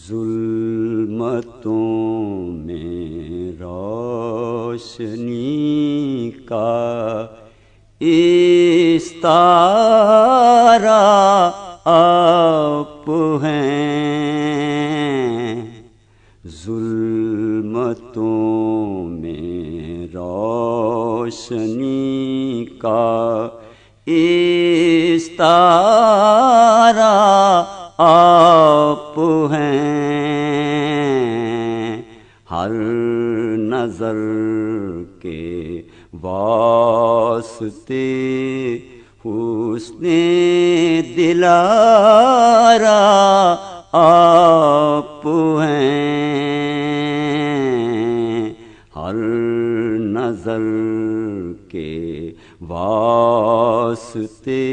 ظلمتوں میں روشنی کا استعارہ آپ ہیں، ظلمتوں میں روشنی کا استعارہ آپ ہیں، ہر نظر کے واسطے حسن دلارا آپ ہیں، ہر نظر کے واسطے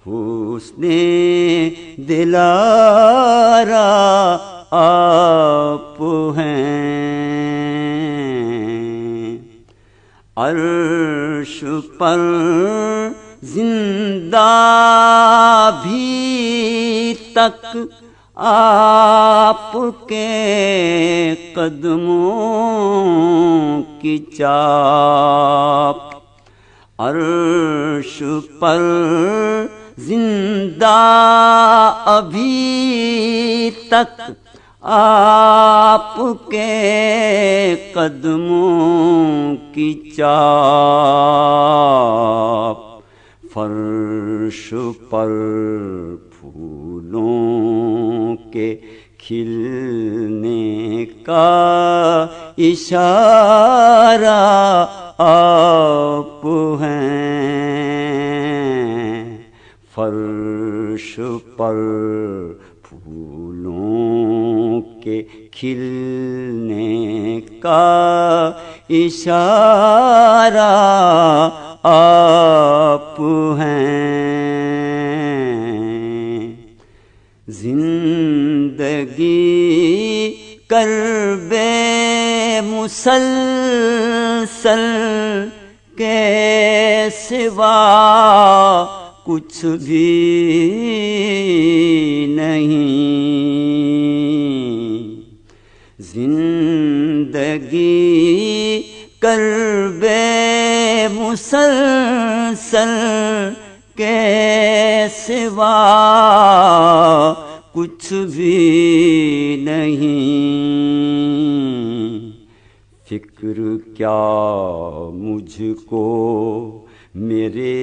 حسن دلارا آپ ہیں، عرش پر زندہ بھی تک آپ کے قدموں کی چاپ، عرش پر زندہ ابھی تک آپ کے قدموں کی چاپ، فرش پر پھولوں کے کھلنے کا اشارہ آپ ہیں، فرش پر پھولوں کے کھلنے کا اشارہ آپ ہیں، زندگی کرب مسلسل کے سوا کچھ بھی نہیں، زندگی کرب مسلسل کے سوا کچھ بھی نہیں، فکر کیا مجھ کو میرے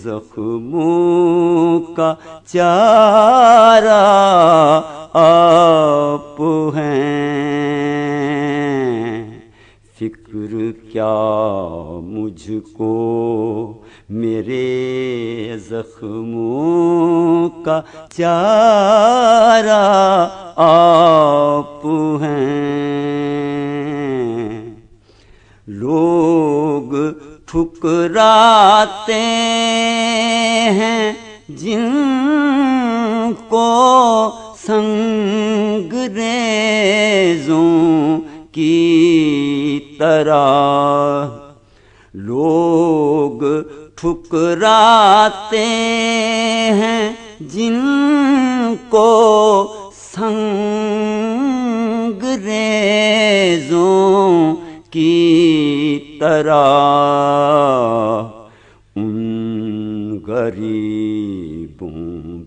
زخموں کا چارہ آپ ہیں، فکر کیا مجھ کو میرے زخموں کا چارہ آپ ہیں، لوگ ٹھکراتے ہیں جن کو سنگریزوں کی طرح، لوگ ٹھکراتے ہیں جن کو سنگریزوں کی طرح، ان غریبوں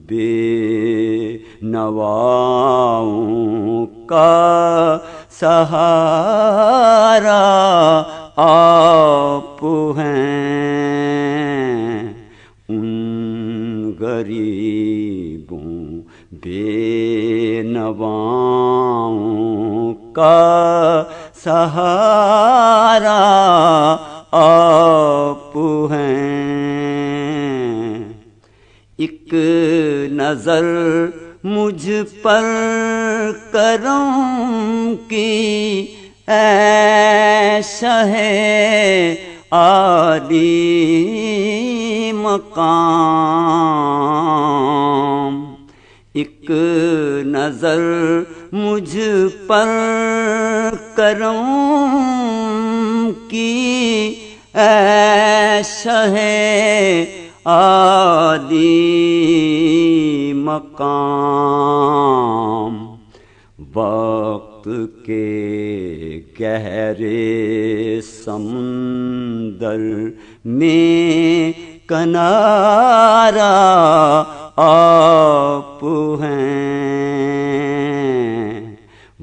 بے نواؤں کا سہارا آپ ہیں، ان غریبوں بے نواؤں کا سہارا آپ ہیں، ایک نظر مجھ پر کرم کی اے شاہ عالی مقام، ایک نظر مجھ پر کرم کی اے شاہ عالی مقام، کے گہرے سمندر میں کنارہ آپ ہیں،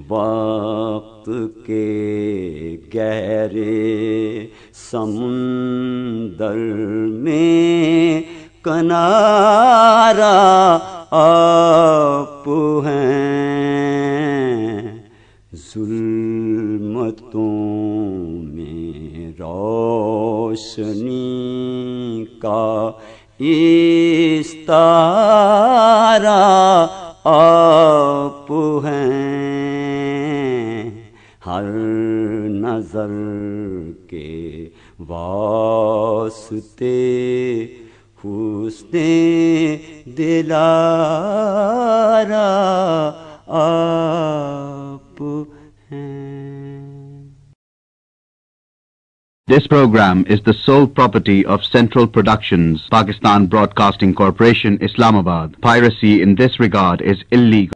وقت کے گہرے سمندر میں کنارہ آپ ہیں، ظلمتوں میں روشنی کا استعارہ آپ ہیں، ہر نظر کے واسطے حسن دلارا آپ ہیں۔ This program is the sole property of Central Productions, Pakistan Broadcasting Corporation, Islamabad. Piracy in this regard is illegal.